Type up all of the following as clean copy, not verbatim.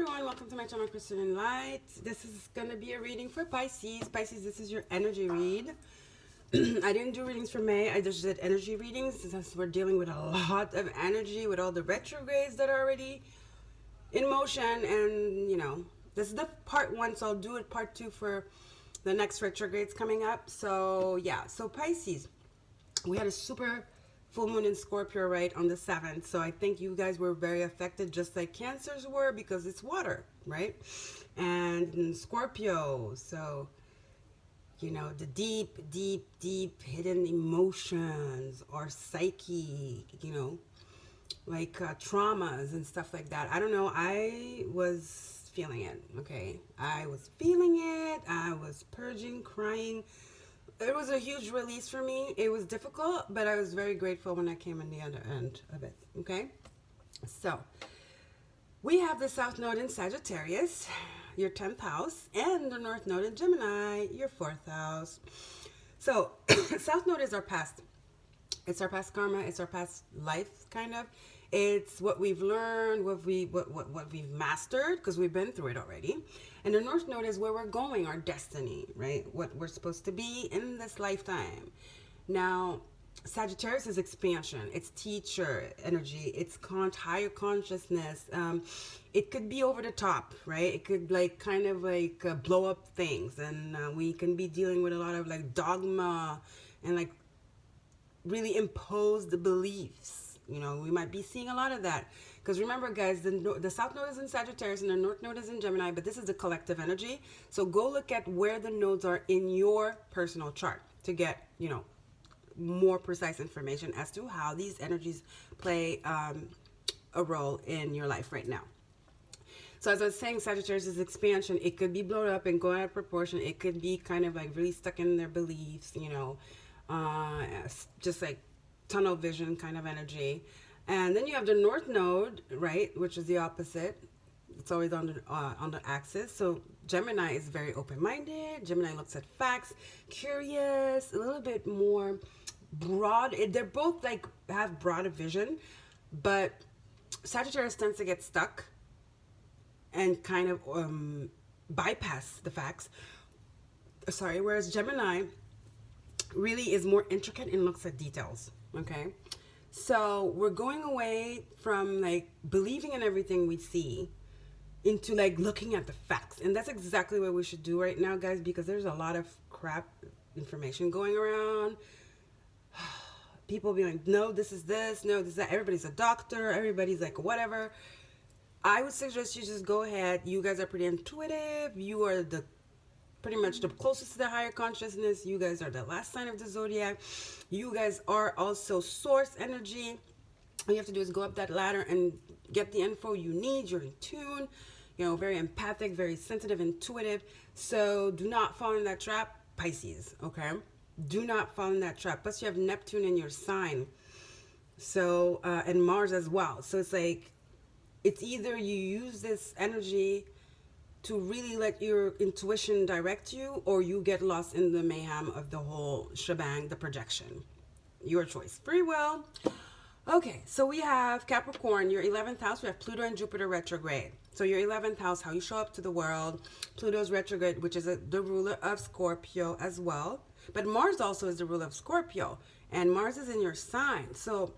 everyone, welcome to my channel, chrystallune.light. This is going to be a reading for Pisces. Pisces, this is your energy read. I didn't do readings for May, I just did energy readings since we're dealing with a lot of energy with all the retrogrades that are already in motion. And, you know, this is the part one, so I'll do it part two for the next retrogrades coming up. So, yeah, so Pisces, we had a super full moon in Scorpio right on the 7th, so I think you guys were very affected just like Cancers were because it's water, right? And Scorpio, so you know, the deep hidden emotions or psyche, you know, like traumas and stuff like that. I don't know, I was feeling it. Okay, I was feeling it. I was purging, crying. It was a huge release for me. It was difficult, but I was very grateful when I came in the other end of it. Okay, so we have the South Node in Sagittarius, your 10th house, and the North Node in Gemini, your 4th house. So South Node is our past. It's our past karma. It's our past life, kind of. It's what we've learned, what we've mastered, because we've been through it already. And the North Node is where we're going, our destiny, right? What we're supposed to be in this lifetime. Now, Sagittarius is expansion. It's teacher energy. It's higher consciousness. It could be over the top, right? It could like kind of like blow up things, and we can be dealing with a lot of like dogma and like really imposed beliefs. You know, we might be seeing a lot of that. Because remember, guys, the South Node is in Sagittarius and the North Node is in Gemini, but this is the collective energy. So go look at where the nodes are in your personal chart to get, you know, more precise information as to how these energies play a role in your life right now. So as I was saying, Sagittarius is expansion. It could be blown up and go out of proportion. It could be kind of like really stuck in their beliefs, you know, just like tunnel vision kind of energy. And then you have the North Node, right, which is the opposite. It's always on the axis. So Gemini is very open-minded. Gemini looks at facts, curious, a little bit more broad. They're both like have broader vision, but Sagittarius tends to get stuck and kind of bypass the facts. Sorry, whereas Gemini really is more intricate and looks at details. Okay, so we're going away from like believing in everything we see into like looking at the facts, and that's exactly what we should do right now, guys, because there's a lot of crap information going around. People be like, no, this is this, no, this is that. Everybody's a doctor, everybody's like whatever. I would suggest you just go ahead. You guys are pretty intuitive. You are the pretty much the closest to the higher consciousness. You guys are the last sign of the zodiac. You guys are also source energy. All you have to do is go up that ladder and get the info you need. You're in tune, you know, very empathic, very sensitive, intuitive. So do not fall in that trap, Pisces, okay? Do not fall in that trap. Plus you have Neptune in your sign. So, and Mars as well. So it's like, it's either you use this energy to really let your intuition direct you, or you get lost in the mayhem of the whole shebang, the projection. Your choice. Free will. Okay, so we have Capricorn, your 11th house. We have Pluto and Jupiter retrograde. So your 11th house, how you show up to the world. Pluto's retrograde, which is the ruler of Scorpio as well. But Mars also is the ruler of Scorpio. And Mars is in your sign. So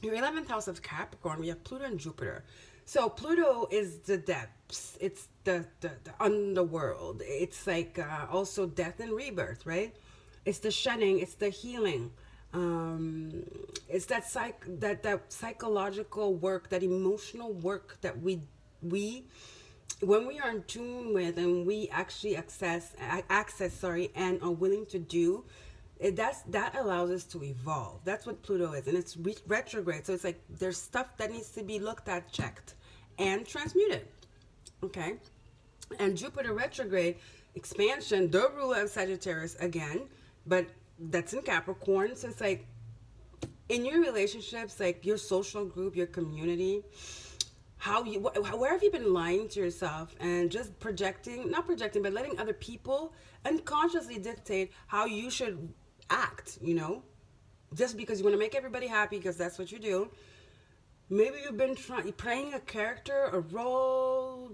your 11th house of Capricorn, we have Pluto and Jupiter. So Pluto is the depths. It's the underworld. It's like also death and rebirth, right? It's the shedding. It's the healing. It's that psychological work, that emotional work that we when we are in tune with and we actually access and are willing to do. That allows us to evolve. That's what Pluto is, and it's retrograde. So it's like there's stuff that needs to be looked at, checked, and transmuted. Okay, and Jupiter retrograde, expansion, the ruler of Sagittarius again, but that's in Capricorn. So it's like in your relationships, like your social group, your community, where have you been lying to yourself and just not projecting, but letting other people unconsciously dictate how you should act, you know, just because you want to make everybody happy, because that's what you do. Maybe you've been playing a character, a role,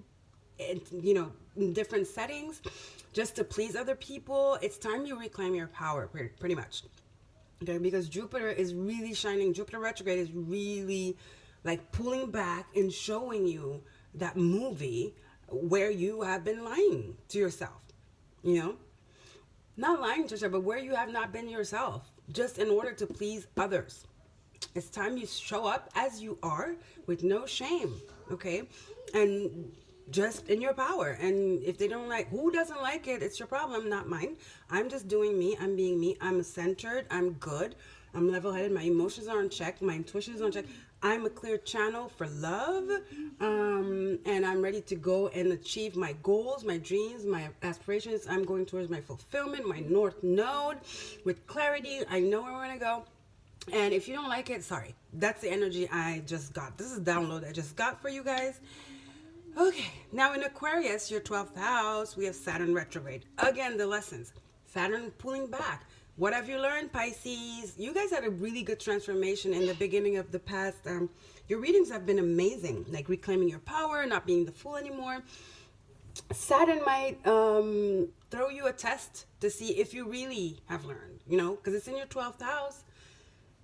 in different settings just to please other people. It's time you reclaim your power, pretty much. Okay, because Jupiter is really shining. Jupiter retrograde is really like pulling back and showing you that movie where you have been lying to yourself, not lying to yourself, but where you have not been yourself just in order to please others. It's time you show up as you are with no shame, okay? And just in your power. And if they don't like, who doesn't like it? It's your problem, not mine. I'm just doing me. I'm being me. I'm centered. I'm good. I'm level-headed. My emotions are on check. My intuition is on check. I'm a clear channel for love. And I'm ready to go and achieve my goals, my dreams, my aspirations. I'm going towards my fulfillment, my North Node with clarity. I know where I want to go. And if you don't like it, sorry. That's the energy I just got. This is a download I just got for you guys. Okay, now in Aquarius, your 12th house, we have Saturn retrograde. Again, the lessons. Saturn pulling back. What have you learned, Pisces? You guys had a really good transformation in the beginning of the past. Your readings have been amazing, like reclaiming your power, not being the fool anymore. Saturn might throw you a test to see if you really have learned, because it's in your 12th house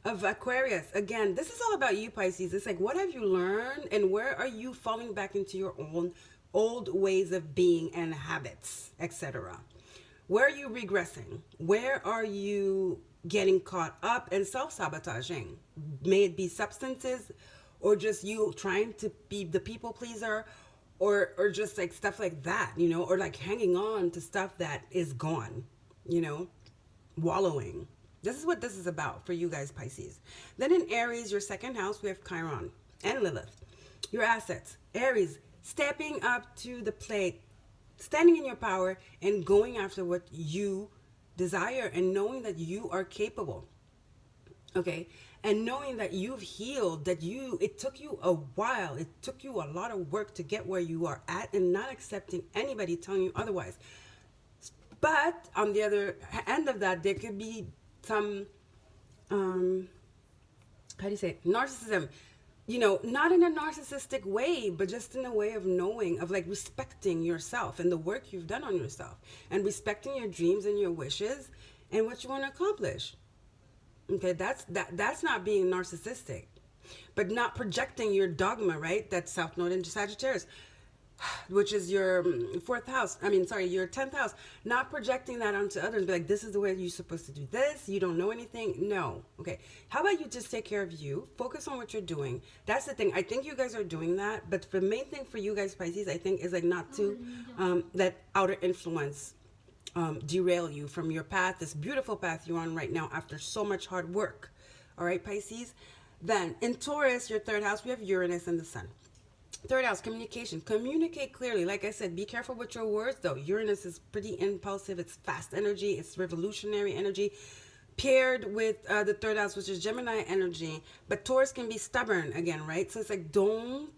of Aquarius. Again, this is all about you, Pisces. It's like, what have you learned and where are you falling back into your own old ways of being and habits, etc.? Where are you regressing? Where are you getting caught up and self-sabotaging? May it be substances or just you trying to be the people pleaser or just like stuff like that, or like hanging on to stuff that is gone, wallowing. This is what this is about for you guys, Pisces. Then in Aries, your second house, we have Chiron and Lilith. Your assets, Aries, stepping up to the plate, standing in your power and going after what you desire and knowing that you are capable. Okay? And knowing that you've healed, that it took you a while, it took you a lot of work to get where you are at and not accepting anybody telling you otherwise. But on the other end of that, there could be some, narcissism, not in a narcissistic way, but just in a way of knowing, of like respecting yourself and the work you've done on yourself and respecting your dreams and your wishes and what you want to accomplish. Okay, that's not being narcissistic, but not projecting your dogma, right? That's South Node into Sagittarius, which is your your 10th house, not projecting that onto others, be like, this is the way you're supposed to do this, you don't know anything. No. Okay, how about you just take care of you, focus on what you're doing. That's the thing. I think you guys are doing that, but the main thing for you guys, Pisces, I think is like not to let outer influence derail you from your path, this beautiful path you're on right now after so much hard work. All right, Pisces. Then in Taurus, your third house, we have Uranus and the Sun. Third house, communication. Communicate clearly. Like I said, be careful with your words, though. Uranus is pretty impulsive. It's fast energy. It's revolutionary energy. Paired with the third house, which is Gemini energy. But Taurus can be stubborn again, right? So it's like, don't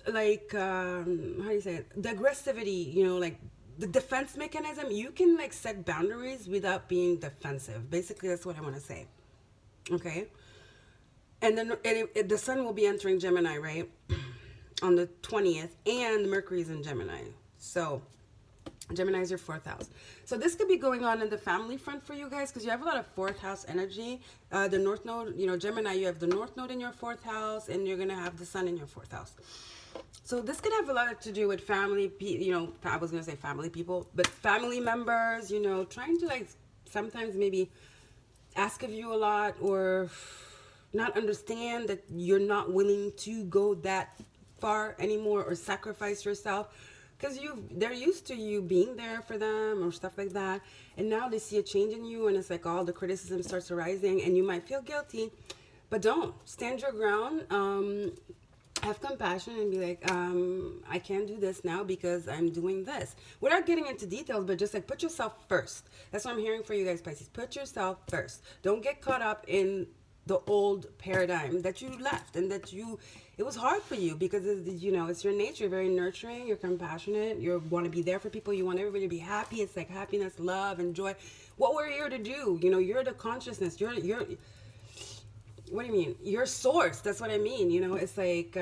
like, how do you say it? The aggressivity, like the defense mechanism. You can like set boundaries without being defensive. Basically, that's what I want to say. Okay? And then the sun will be entering Gemini, right? On the 20th, and Mercury is in Gemini. So Gemini is your fourth house. So this could be going on in the family front for you guys because you have a lot of fourth house energy. The North Node, Gemini, you have the North Node in your fourth house, and you're going to have the sun in your fourth house. So this could have a lot to do with family, I was going to say family people, but family members, trying to like sometimes maybe ask of you a lot or not understand that you're not willing to go that far anymore or sacrifice yourself because they're used to you being there for them or stuff like that, and now they see a change in you and it's like all the criticism starts arising and you might feel guilty, but don't. Stand your ground. Have compassion and be like, I can't do this now because I'm doing this. Without getting into details, but just like put yourself first. That's what I'm hearing for you guys, Pisces. Put yourself first. Don't get caught up in the old paradigm that you left and that it was hard for you because it's your nature. You're very nurturing, you're compassionate, you want to be there for people, you want everybody to be happy. It's like happiness, love, and joy. What we're here to do, you're the consciousness, you're what do you mean? Your source. That's what I mean. It's like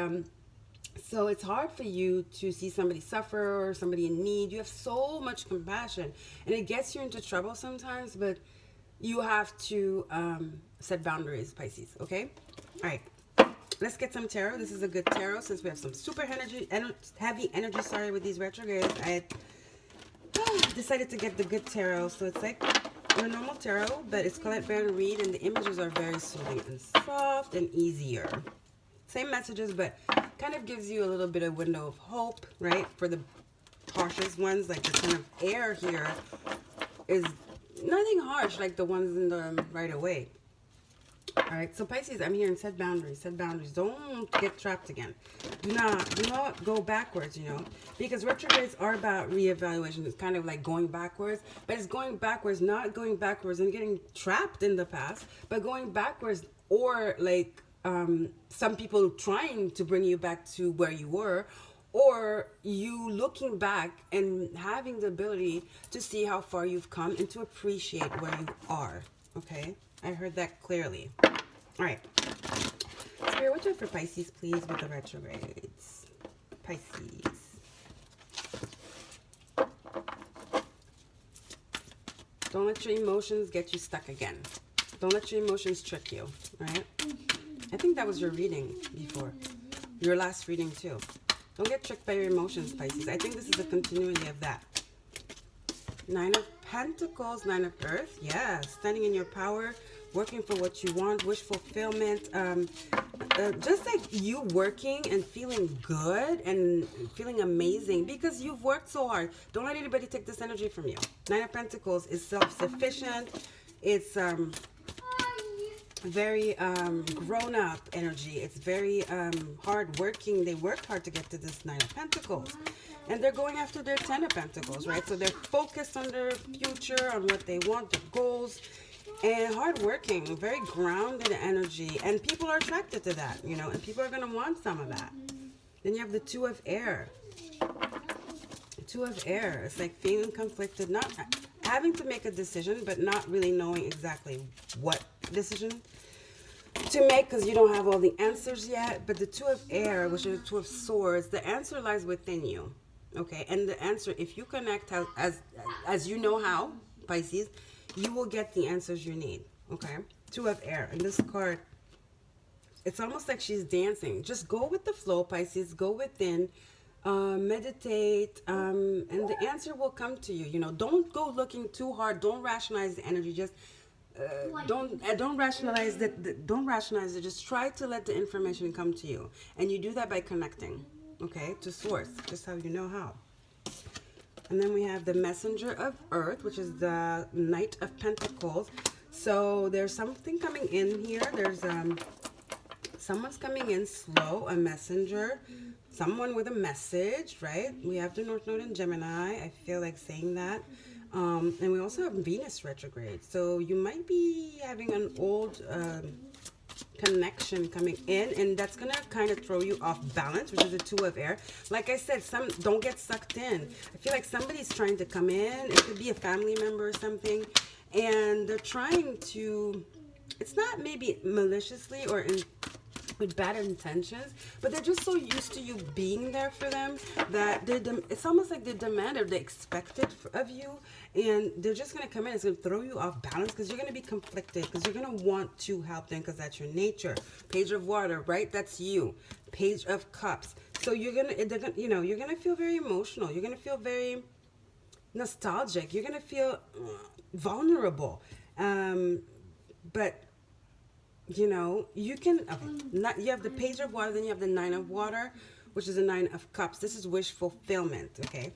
So it's hard for you to see somebody suffer or somebody in need. You have so much compassion, and it gets you into trouble sometimes, but you have to set boundaries, Pisces, okay? All right. Let's get some tarot. This is a good tarot since we have some super heavy energy, sorry, with these retrogrades. I decided to get the good tarot. So it's like a normal tarot, but it's called Band Read, and the images are very soothing and soft and easier. Same messages, but kind of gives you a little bit of window of hope, right? For the harshest ones, like the Ten of Air here is nothing harsh like the ones in the right away. All right, so Pisces, I'm hearing set boundaries, set boundaries. Don't get trapped again. Do not go backwards, you know, because retrogrades are about reevaluation. It's kind of like going backwards, but it's going backwards, not going backwards and getting trapped in the past, but going backwards, or like some people trying to bring you back to where you were, or you looking back and having the ability to see how far you've come and to appreciate where you are. Okay, I heard that clearly. All right, Spirit, what do you have for Pisces, please, with the retrogrades? Pisces. Don't let your emotions get you stuck again. Don't let your emotions trick you, right? I think that was your reading before. Your last reading, too. Don't get tricked by your emotions, Pisces. I think this is a continuity of that. Nine of Pentacles, Nine of Earth. Yeah, standing in your power, working for what you want, wish fulfillment. Just like you working and feeling good and feeling amazing because you've worked so hard. Don't let anybody take this energy from you. Nine of Pentacles is self-sufficient. It's very grown-up energy. It's very hard-working. They worked hard to get to this Nine of Pentacles. And they're going after their Ten of Pentacles, right? So they're focused on their future, on what they want, their goals, and hardworking, very grounded energy. And people are attracted to that, you know, and people are going to want some of that. Then you have the Two of Air. Two of Air. It's like feeling conflicted, not having to make a decision, but not really knowing exactly what decision to make because you don't have all the answers yet. But the Two of Air, which is the Two of Swords, the answer lies within you. Okay, and the answer, if you connect as you know how, Pisces, you will get the answers you need. Okay, Two of Air. And this card, it's almost like she's dancing. Just go with the flow, Pisces. Go within, meditate, and the answer will come to you. You know, don't go looking too hard. Don't rationalize the energy. Just don't rationalize that. Don't rationalize it. Just try to let the information come to you, and you do that by connecting. Okay, to source, just how you know how. And then we have the Messenger of Earth, which is the Knight of Pentacles. So there's something coming in here. There's someone's coming in slow, a messenger, someone with a message, right? We have the North Node in Gemini. I feel like saying that. And we also have Venus retrograde. So you might be having an old connection coming in, and that's gonna kind of throw you off balance, which is the Two of Air. Like I said, don't get sucked in. I feel like somebody's trying to come in. It could be a family member or something, and they're trying to, it's not maybe maliciously or with bad intentions, but they're just so used to you being there for them that it's almost like they demand or they expect it of you, and they're just going to come in. It's going to throw you off balance because you're going to be conflicted, because you're going to want to help them because that's your nature. Page of Water, right? That's you. Page of Cups. So you're going to, you know, you're going to feel very emotional. You're going to feel very nostalgic. You're going to feel vulnerable. But you know, you can, you have the Page of Water, then you have the Nine of Water, which is the Nine of Cups. This is wish fulfillment, okay?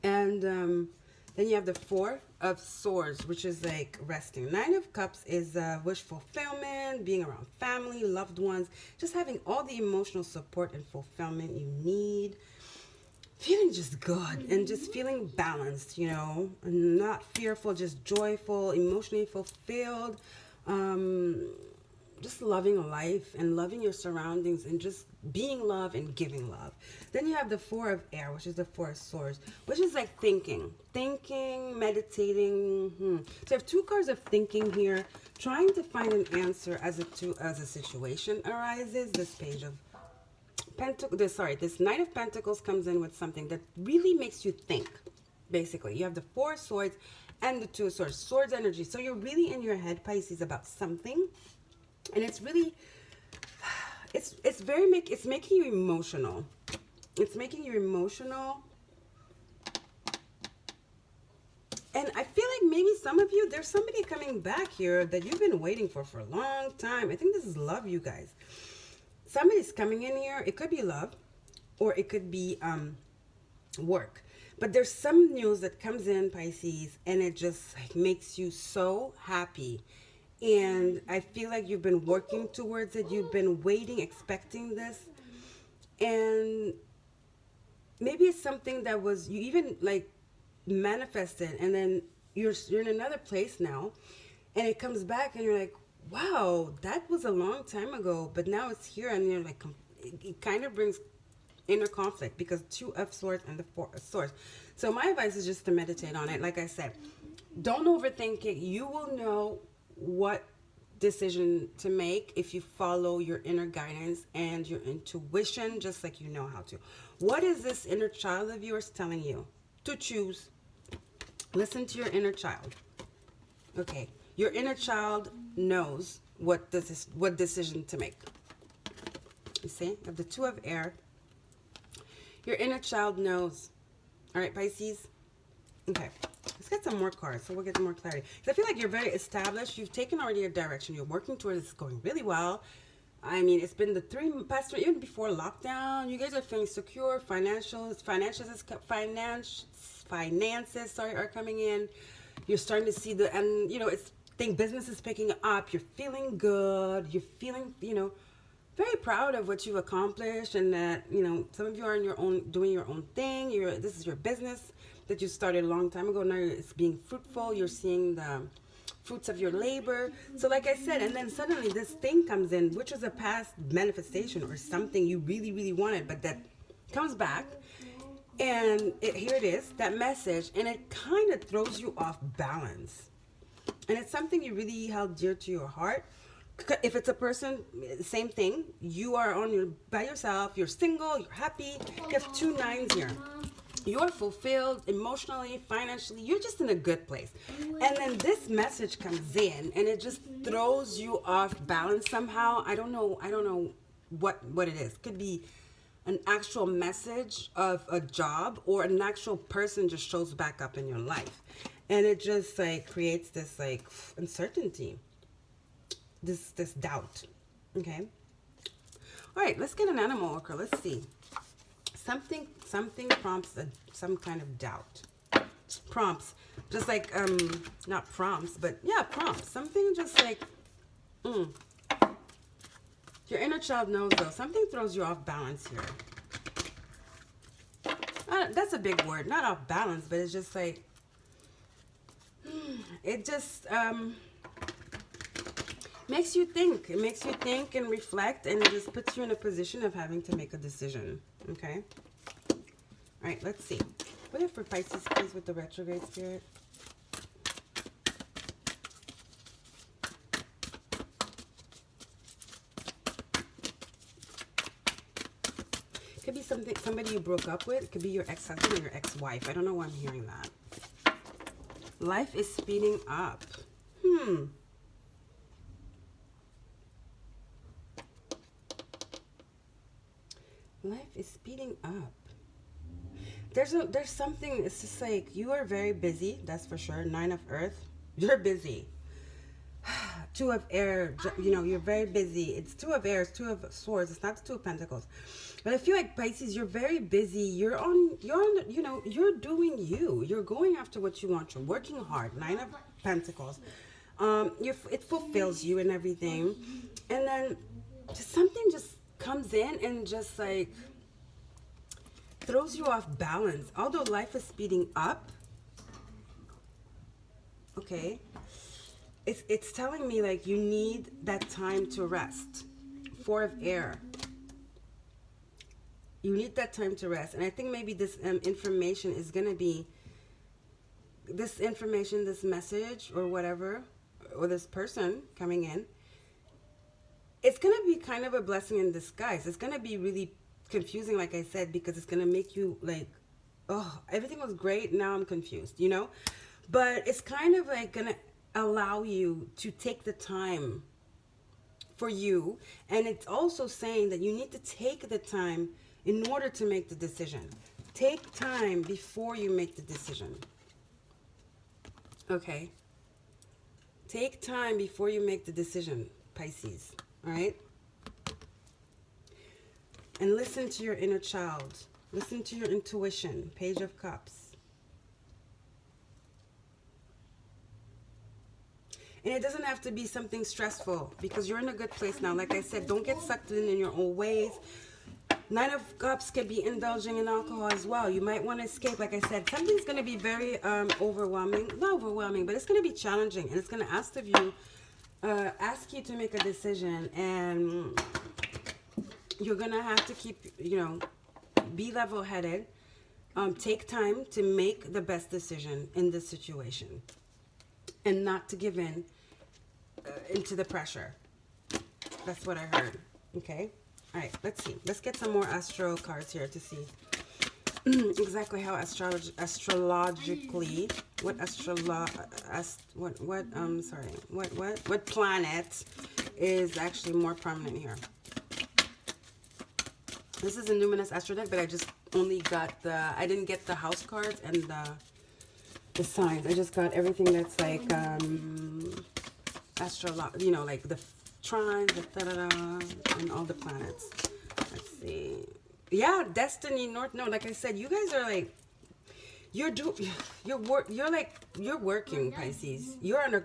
And then you have the Four of Swords, which is like resting. Nine of Cups is wish fulfillment, being around family, loved ones, just having all the emotional support and fulfillment you need. Feeling just good and just feeling balanced, you know, not fearful, just joyful, emotionally fulfilled. Just loving life and loving your surroundings and just being love and giving love. Then you have the Four of Air, which is the Four of Swords, which is like thinking, meditating. So I have two cards of thinking here, trying to find an answer as a situation arises. This Page of this Knight of Pentacles comes in with something that really makes you think. Basically, you have the Four of Swords and the Two of Swords, swords energy. So you're really in your head, Pisces, about something, and it's really, it's making you emotional. It's making you emotional. And I feel like maybe some of you, there's somebody coming back here that you've been waiting for a long time. I think this is love, you guys. Somebody's coming in here. It could be love, or it could be work. But there's some news that comes in, Pisces, and it just like makes you so happy. And I feel like you've been working towards it. You've been waiting, expecting this. And maybe it's something that was, you even like manifested, and then you're in another place now, and it comes back and you're like, wow, that was a long time ago, but now it's here, and you're like, it kind of brings inner conflict, because Two of Swords and the Four of Swords. So my advice is just to meditate on it. Like I said, don't overthink it. You will know what decision to make if you follow your inner guidance and your intuition, just like you know how to. What is this inner child of yours telling you to choose? Listen to your inner child. Okay, your inner child knows what decision to make. You see, of the Two of Air, your inner child knows. All right, Pisces. Okay, let's get some more cards so we'll get more clarity. Because I feel like you're very established. You've taken already a direction. You're working towards it. It's going really well. I mean, it's been the past three, even before lockdown. You guys are feeling secure. Finances are coming in. You're starting to see and you know, business is picking up. You're feeling good. You're feeling, you know, very proud of what you've accomplished, and that, you know, some of you are in your own, doing your own thing. This is your business that you started a long time ago. Now it's being fruitful. You're seeing the fruits of your labor. So like I said, and then suddenly this thing comes in, which was a past manifestation or something you really, really wanted, but that comes back. And here it is, that message, and it kind of throws you off balance. And it's something you really held dear to your heart. If it's a person, same thing. You are by yourself, you're single, you're happy. You have 2 9s here. You're fulfilled emotionally, financially. You're just in a good place. And then this message comes in, and it just throws you off balance somehow. I don't know what it is. Could be an actual message of a job, or an actual person just shows back up in your life, and it just like creates this like uncertainty, this doubt. Okay, all right, let's get an animal worker. Let's see, something prompts some kind of doubt, prompts, just like not prompts, but yeah, prompts something, just like your inner child knows, though. Something throws you off balance here. That's a big word. Not off balance, but it's just like, it just makes you think. It makes you think and reflect, and it just puts you in a position of having to make a decision. Okay? All right, let's see. What if for Pisces, please, with the retrograde spirit? Could be somebody you broke up with. It could be your ex-husband or your ex-wife. I don't know why I'm hearing that. Life is speeding up. Life is speeding up. There's something. It's just like you are very busy. That's for sure. 9 of Earth. You're busy. 2 of Air. You know, you're very busy. It's 2 of Air. It's 2 of Swords. It's not the 2 of Pentacles. But I feel like, Pisces, you're very busy. You're on, you know, you're doing you. You're going after what you want. You're working hard. 9 of Pentacles. It fulfills you and everything. And then something just comes in and just like throws you off balance. Although life is speeding up, okay, it's telling me like you need that time to rest. 4 of Air. You need that time to rest. And I think maybe this information is going to be, this information, this message or whatever, or this person coming in, it's going to be kind of a blessing in disguise. It's going to be really confusing, like I said, because it's going to make you like, oh, everything was great, now I'm confused, you know? But it's kind of like going to allow you to take the time for you. And it's also saying that you need to take the time in order to make the decision. Take time before you make the decision. Okay? Take time before you make the decision, Pisces. All right? And listen to your inner child. Listen to your intuition. Page of Cups. And it doesn't have to be something stressful, because you're in a good place now. Like I said, don't get sucked in your own ways. Nine of Cups can be indulging in alcohol as well. You might want to escape. Like I said, something's going to be very overwhelming. Not overwhelming, but it's going to be challenging. And it's going to ask you to make a decision. And you're going to have to keep, you know, be level-headed. Take time to make the best decision in this situation. And not to give in into the pressure. That's what I heard. Okay? All right, let's see. Let's get some more astro cards here to see exactly how astrologically, what planet is actually more prominent here. This is a numinous astro deck, but I just only got I didn't get the house cards and the signs. I just got everything that's like you know, like the trines, the da-da-da, and all the planets. Let's see. Yeah, destiny, north node. Like I said, you guys are like, you're working, Pisces. You're on a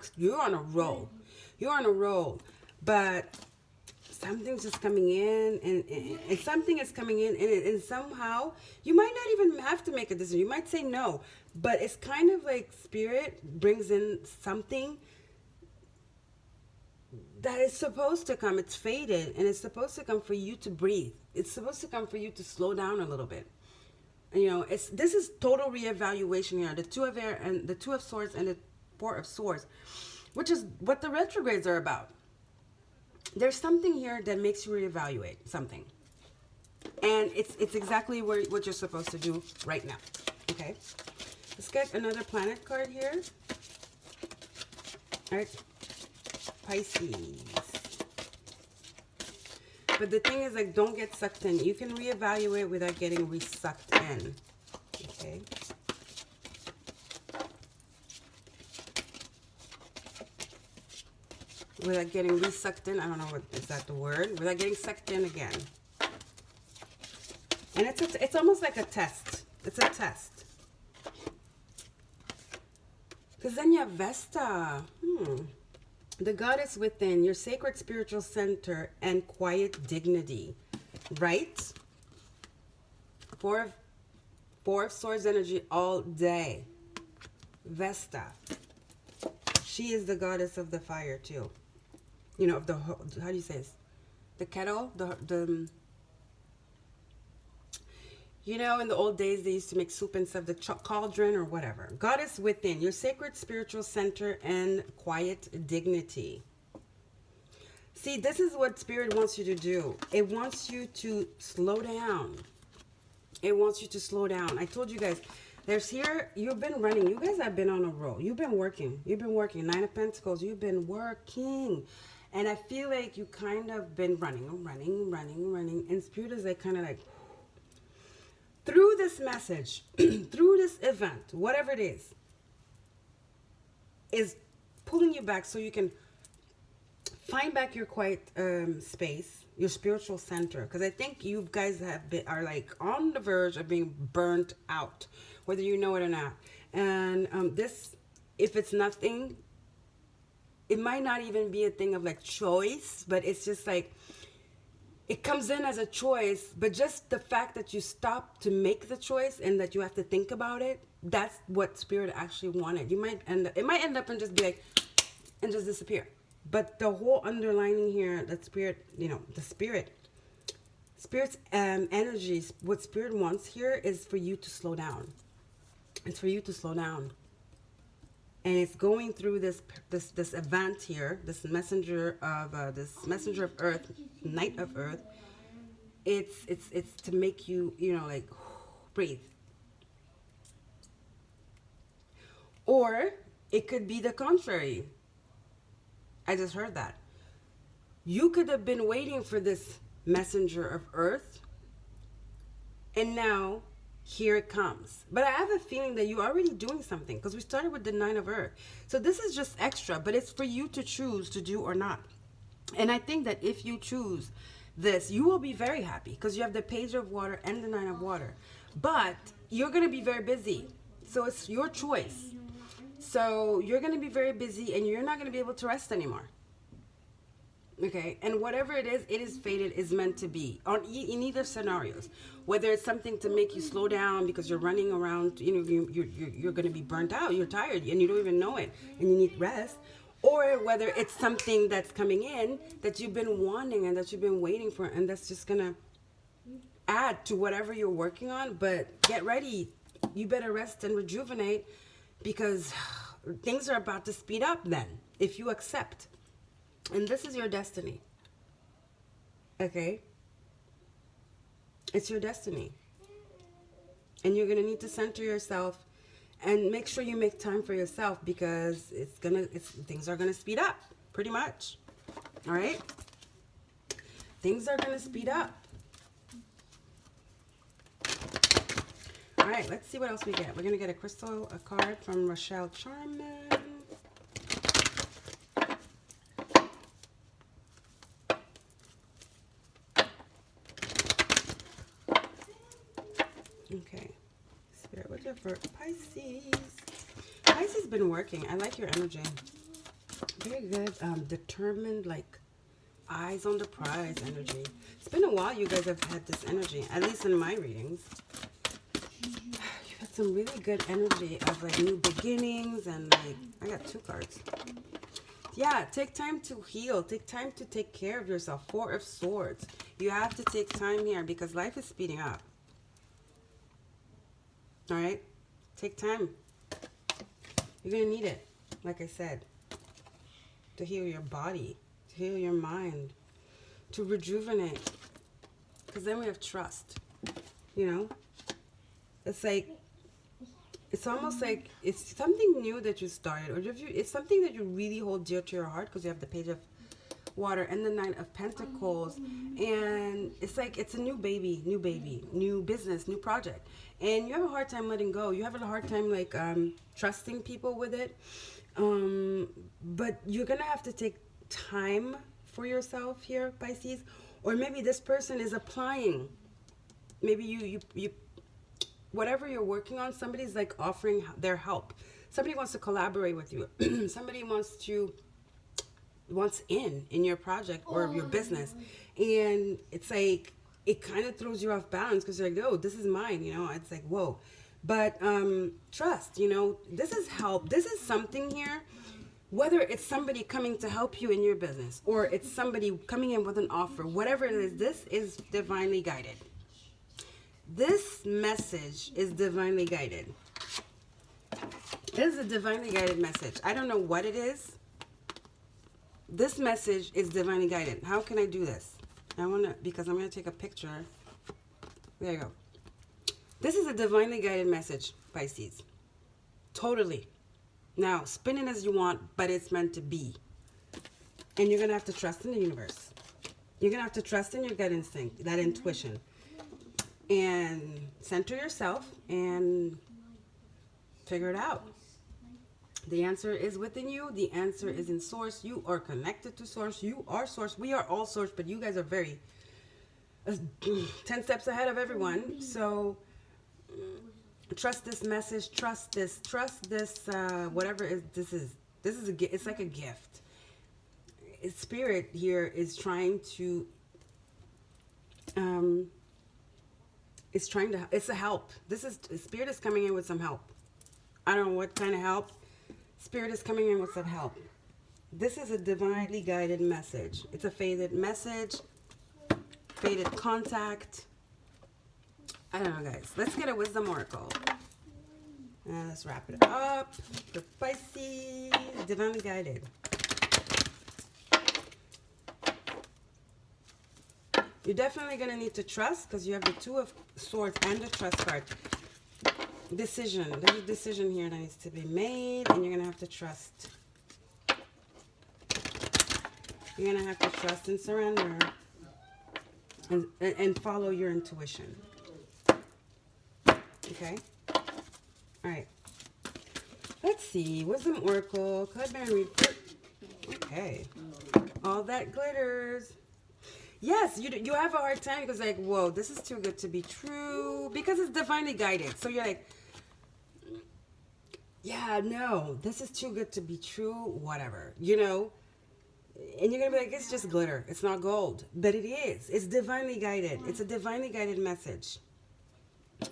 roll. You're on a roll. But something's just coming in, and something is coming in, and somehow you might not even have to make a decision. You might say no, but it's kind of like Spirit brings in something that is supposed to come. It's fated, and it's supposed to come for you to breathe. It's supposed to come for you to slow down a little bit. And, you know, this is total reevaluation here. The Two of Air and the Two of Swords and the Four of Swords, which is what the retrogrades are about. There's something here that makes you reevaluate something. And it's exactly what you're supposed to do right now. Okay? Let's get another planet card here. All right. Pisces. But the thing is, like, don't get sucked in. You can reevaluate without getting re-sucked in. Okay? Without getting re-sucked in. I don't know what is that the word. Without getting sucked in again. And it's almost like a test. It's a test. Because then you have Vesta. The goddess within, your sacred spiritual center and quiet dignity. Right? Four of Swords energy all day. Vesta. She is the goddess of the fire too. You know, of the, how do you say this? The kettle? The you know, in the old days, they used to make soup and stuff, the cauldron or whatever. Goddess within, your sacred spiritual center and quiet dignity. See, this is what Spirit wants you to do. It wants you to slow down. It wants you to slow down. I told you guys, you've been running. You guys have been on a roll. You've been working. You've been working. Nine of Pentacles, you've been working. And I feel like you kind of been running. And Spirit is like kind of like, through this message, through this event, whatever it is pulling you back so you can find back your quiet space, your spiritual center. Because I think you guys are like on the verge of being burnt out, whether you know it or not. And this, if it's nothing, it might not even be a thing of like choice, but it's just like, it comes in as a choice, but just the fact that you stop to make the choice and that you have to think about it, that's what Spirit actually wanted. It might end up and just be like, and just disappear. But the whole underlining here, that Spirit, you know, the Spirit's energies, what Spirit wants here is for you to slow down. It's for you to slow down. And it's going through this event here, this messenger of Earth, Knight of Earth, it's to make you, you know, like breathe. Or it could be the contrary. I just heard that. You could have been waiting for this messenger of earth, and now here it comes. But I have a feeling that you're already doing something, because we started with the 9 of earth. So this is just extra, but it's for you to choose to do or not. And I think that if you choose this, you will be very happy, because you have the page of water and the 9 of water. But you're going to be very busy. So it's your choice. So you're going to be very busy, and you're not going to be able to rest anymore. Okay, and whatever it is fated, is meant to be in either scenarios. Whether it's something to make you slow down because you're running around, you know, you're going to be burnt out, you're tired, and you don't even know it, and you need rest. Or whether it's something that's coming in that you've been wanting and that you've been waiting for, and that's just going to add to whatever you're working on. But get ready. You better rest and rejuvenate, because things are about to speed up then, if you accept. And this is your destiny. Okay? It's your destiny. And you're going to need to center yourself and make sure you make time for yourself, because things are going to speed up pretty much. All right? Things are going to speed up. All right, let's see what else we get. We're going to get a card from Rochelle Charman. Okay, Spirit, what's your for Pisces? Pisces been working. I like your energy. Very good. Determined, like eyes on the prize energy. It's been a while you guys have had this energy, at least in my readings. You've had some really good energy of like new beginnings, and like, I got 2 cards. Yeah, take time to heal. Take time to take care of yourself. 4 of Swords. You have to take time here, because life is speeding up. All right, take time. You're gonna need it, like I said, to heal your body, to heal your mind, to rejuvenate. Because then we have trust. You know, it's like, it's almost like it's something new that you started, or if it's something that you really hold dear to your heart, because you have the Page of Water and the 9 of Pentacles, and it's like it's a new baby, new business, new project, and you have a hard time letting go. You have a hard time like trusting people with it, but you're gonna have to take time for yourself here, Pisces. Or maybe this person is applying. Maybe you whatever you're working on, somebody's like offering their help. Somebody wants to collaborate with you. Somebody wants in your project or your business, and it's like it kind of throws you off balance, because you're like, oh, this is mine, you know. It's like, whoa. But trust, you know, this is help. This is something here, whether it's somebody coming to help you in your business, or it's somebody coming in with an offer, whatever it is, this is divinely guided. This message is divinely guided. This is a divinely guided message. I don't know what it is. This message is divinely guided. How can I do this? Because I'm going to take a picture. There you go. This is a divinely guided message, Pisces. Totally. Now, spin it as you want, but it's meant to be. And you're going to have to trust in the universe. You're going to have to trust in your gut instinct, that intuition. And center yourself and figure it out. The answer is within you. The answer is in source. You are connected to source. You are source. We are all source, but you guys are very 10 steps ahead of everyone. So trust this message. Trust this. Whatever this is. It's like a gift. Spirit here is trying to. It's a help. Spirit is coming in with some help. I don't know what kind of help. Spirit is coming in with some help. This is a divinely guided message. It's a fated message, fated contact. I don't know, guys. Let's get a wisdom oracle. And let's wrap it up. For Pisces, divinely guided. You're definitely going to need to trust because you have the Two of Swords and the Trust card. Decision. There's a decision here that needs to be made, and you're going to have to trust. You're going to have to trust and surrender and follow your intuition. Okay? All right. Let's see. Wisdom Oracle. Cloudberry Read. Okay. All that glitters. Yes, you have a hard time because like, whoa, this is too good to be true because it's divinely guided. So you're like, yeah, no, this is too good to be true, whatever, you know? And you're going to be like, it's just glitter. It's not gold. But it is. It's divinely guided. It's a divinely guided message.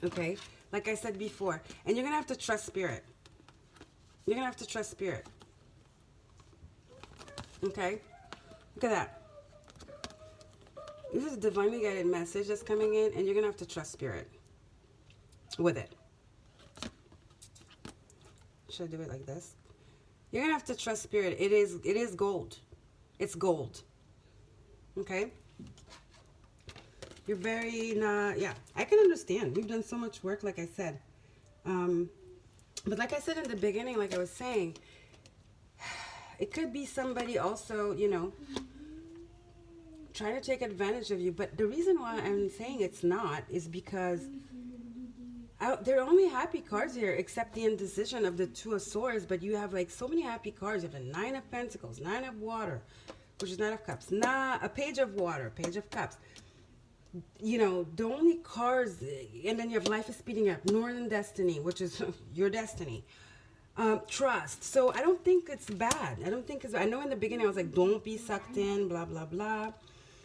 Okay? Like I said before. And you're going to have to trust spirit. You're going to have to trust spirit. Okay? Look at that. This is a divinely guided message that's coming in, and you're going to have to trust spirit with it. Should I do it like this? You're going to have to trust spirit. It is gold. It's gold. Okay? You're very not, yeah, I can understand. We've done so much work, like I said. But like I said in the beginning, like I was saying, it could be somebody also, you know, trying to take advantage of you. But the reason why I'm saying it's not is because there are only happy cards here except the indecision of the Two of Swords. But you have like so many happy cards. You have the Nine of Pentacles, Nine of Water, which is Nine of Cups, a Page of Water, Page of Cups. You know, the only cards, and then you have Life is Speeding Up, Northern Destiny, which is your destiny. Trust. So I don't think it's bad. I don't think it's bad. I know in the beginning I was like, don't be sucked in, blah, blah, blah.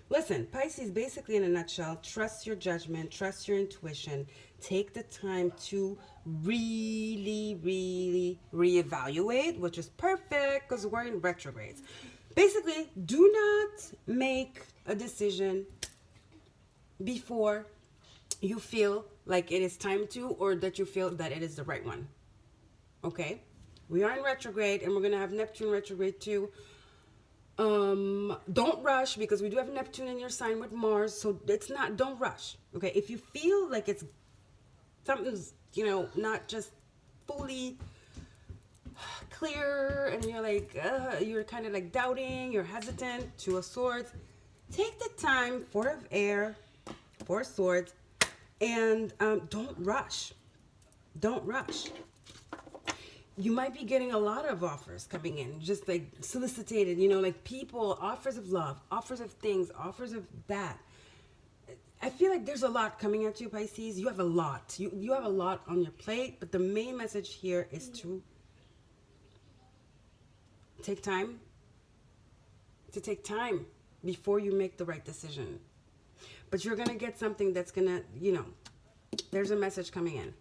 Listen, Pisces, basically in a nutshell, trust your judgment, trust your intuition. Take the time to really, really reevaluate, which is perfect because we're in retrogrades. Basically, do not make a decision before you feel like it is time to, or that you feel that it is the right one. Okay? We are in retrograde, and we're going to have Neptune retrograde too. Don't rush, because we do have Neptune in your sign with Mars, so don't rush. Okay? If you feel like it's something's, you know, not just fully clear, and you're like, you're kind of like doubting, you're hesitant, Two of Swords, take the time, Four of Air, Four of Swords, and don't rush. Don't rush. You might be getting a lot of offers coming in, just like solicited, you know, like people, offers of love, offers of things, offers of that. I feel like there's a lot coming at you, Pisces. You have a lot. You have a lot on your plate, but the main message here is to take time before you make the right decision. But you're going to get something that's going to, you know, there's a message coming in,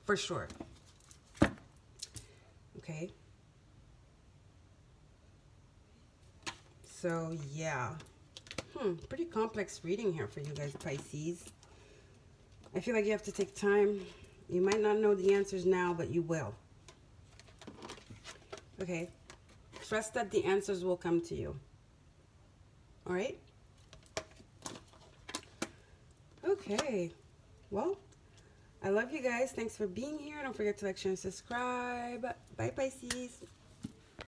for sure. Okay. So, yeah. Pretty complex reading here for you guys, Pisces. I feel like you have to take time. You might not know the answers now, but you will. Okay. Trust that the answers will come to you. All right? Okay. Well, I love you guys. Thanks for being here. Don't forget to like, share, and subscribe. Bye, Pisces.